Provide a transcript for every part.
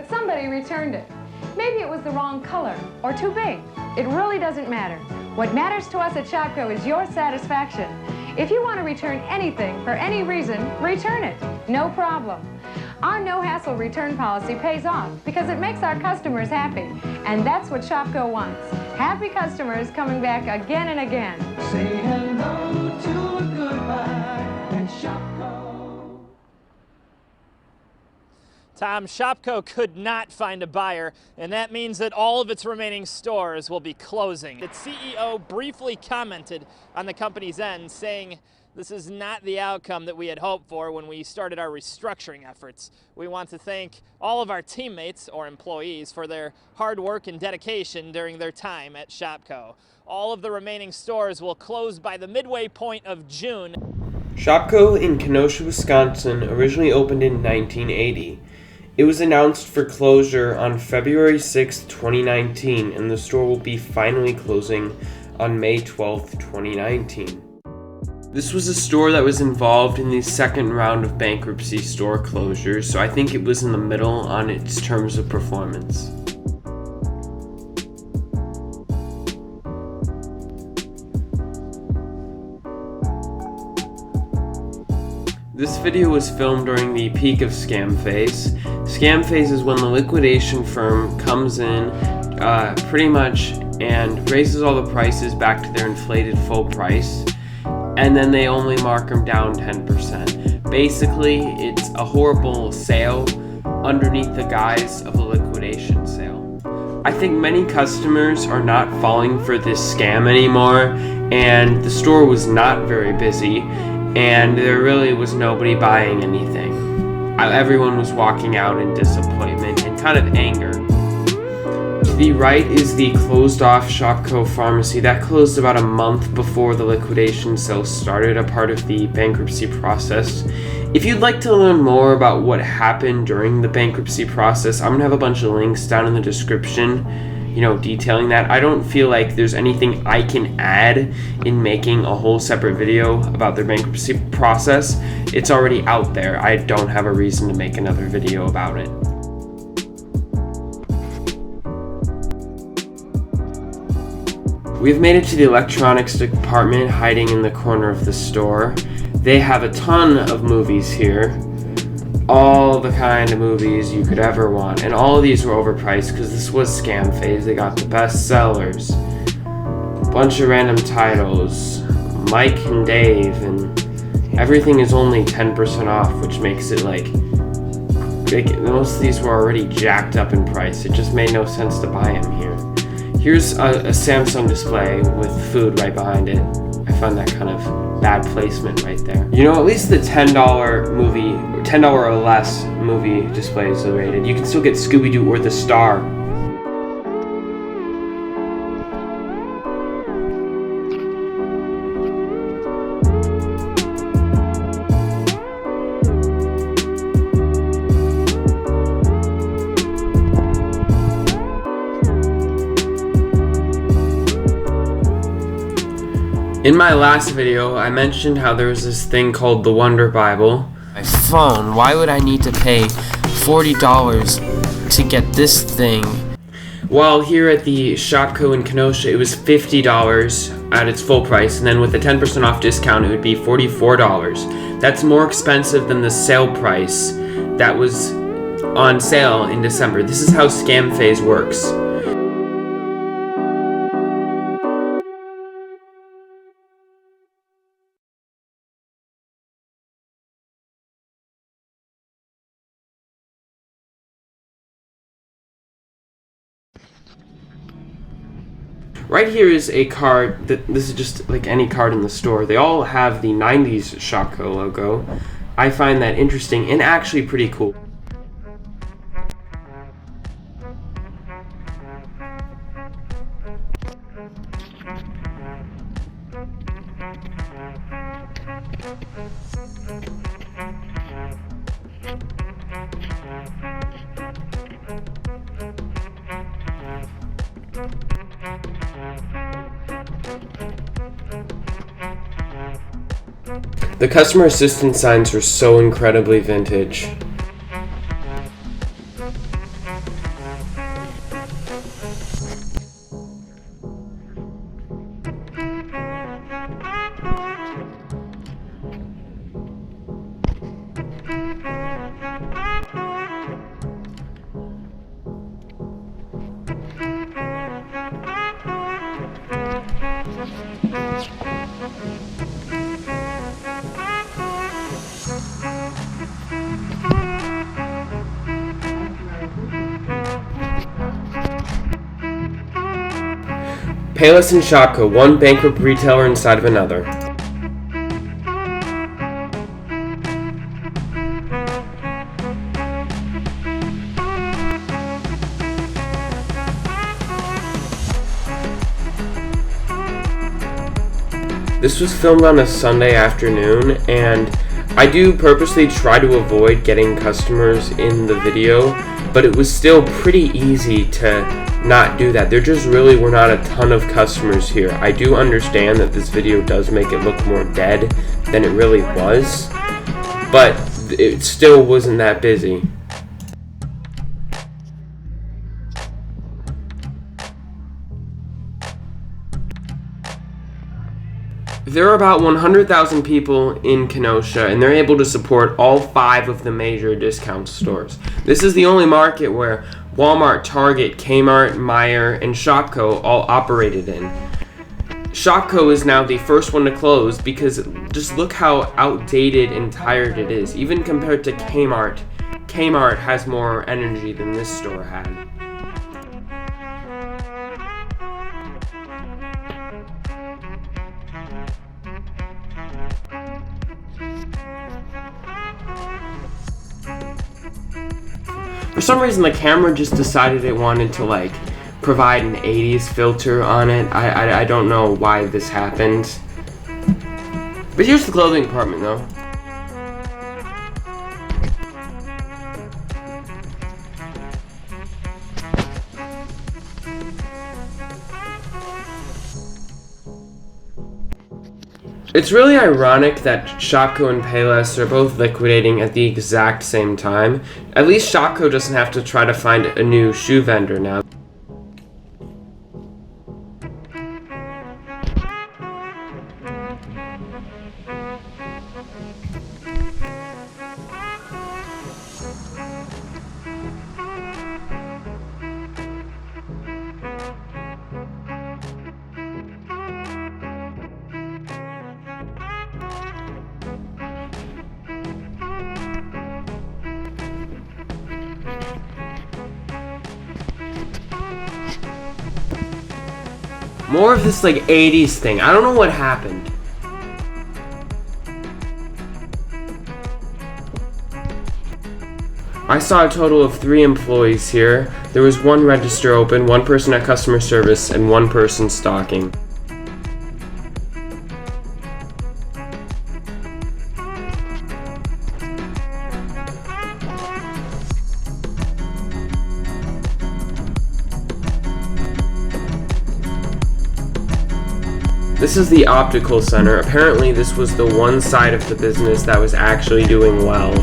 but somebody returned it. Maybe it was the wrong color or too big. It really doesn't matter. What matters to us at Shopko is your satisfaction. If you want to return anything for any reason, return it. No problem. Our no-hassle return policy pays off because it makes our customers happy. And that's what Shopko wants. Happy customers coming back again and again. Say hello to a goodbye at Shopko. Tom, Shopko could not find a buyer, and that means that all of its remaining stores will be closing. Its CEO briefly commented on the company's end, saying, "This is not the outcome that we had hoped for when we started our restructuring efforts. We want to thank all of our teammates or employees for their hard work and dedication during their time at Shopko. All of the remaining stores will close by the midway point of June." Shopko in Kenosha, Wisconsin originally opened in 1980. It was announced for closure on February 6, 2019, and the store will be finally closing on May 12, 2019. This was a store that was involved in the second round of bankruptcy store closures, so I think it was in the middle on its terms of performance. This video was filmed during the peak of scam phase. Scam phase is when the liquidation firm comes in pretty much and raises all the prices back to their inflated full price, and then they only mark them down 10%. Basically, it's a horrible sale underneath the guise of a liquidation sale. I think many customers are not falling for this scam anymore, and the store was not very busy, and there really was nobody buying anything. Everyone was walking out in disappointment and kind of anger. To the right is the closed-off Shopko pharmacy. That closed about a month before the liquidation sale started, a part of the bankruptcy process. If you'd like to learn more about what happened during the bankruptcy process, I'm going to have a bunch of links down in the description, detailing that. I don't feel like there's anything I can add in making a whole separate video about their bankruptcy process. It's already out there. I don't have a reason to make another video about it. We've made it to the electronics department, hiding in the corner of the store. They have a ton of movies here. All the kind of movies you could ever want. And all of these were overpriced because this was scam phase. They got the best sellers, a bunch of random titles, Mike and Dave, and everything is only 10% off, which makes it most of these were already jacked up in price. It just made no sense to buy them here. Here's a Samsung display with food right behind it. I found that kind of bad placement right there. At least the $10 or less movie displays are rated. You can still get Scooby-Doo or The Star. In my last video, I mentioned how there was this thing called the Wonder Bible. My phone, why would I need to pay $40 to get this thing? While here at the Shopko in Kenosha, it was $50 at its full price, and then with the 10% off discount, it would be $44. That's more expensive than the sale price that was on sale in December. This is how scam phase works. Right here is a card. This is just like any card in the store. They all have the 90s Shopko logo. I find that interesting and actually pretty cool. The customer assistance signs are so incredibly vintage. Payless and Shopko, one bankrupt retailer inside of another. This was filmed on a Sunday afternoon, and I do purposely try to avoid getting customers in the video, but it was still pretty easy to not do that. There just really were not a ton of customers here. I do understand that this video does make it look more dead than it really was, but it still wasn't that busy. There are about 100,000 people in Kenosha, and they're able to support all 5 of the major discount stores. This is the only market where Walmart, Target, Kmart, Meijer, and Shopko all operated in. Shopko is now the first one to close because just look how outdated and tired it is. Even compared to Kmart, Kmart has more energy than this store had. For some reason, the camera just decided it wanted to like provide an 80s filter on it. I don't know why this happened. But here's the clothing department though. It's really ironic that Shopko and Payless are both liquidating at the exact same time. At least Shopko doesn't have to try to find a new shoe vendor now. More of this like 80s thing. I don't know what happened. I saw a total of 3 employees here. There was 1 register open, 1 person at customer service, and 1 person stocking. This is the Optical Center. Apparently this was the one side of the business that was actually doing well.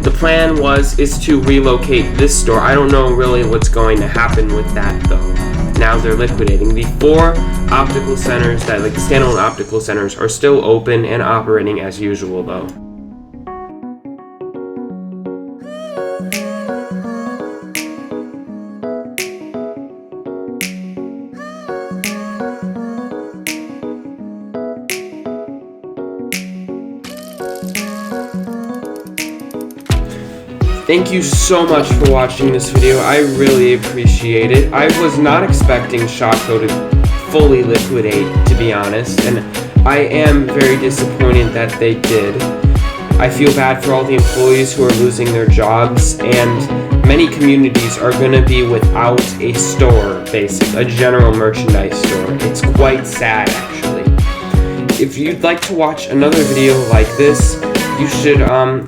The plan is to relocate this store. I don't know really what's going to happen with that though. Now they're liquidating. The 4 optical centers, that like standalone optical centers, are still open and operating as usual though. Thank you so much for watching this video. I really appreciate it. I was not expecting Shopko to fully liquidate, to be honest, and I am very disappointed that they did. I feel bad for all the employees who are losing their jobs, and many communities are going to be without a store, basically, a general merchandise store. It's quite sad, actually. If you'd like to watch another video like this, you should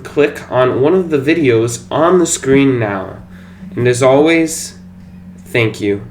click on one of the videos on the screen now. And as always, thank you.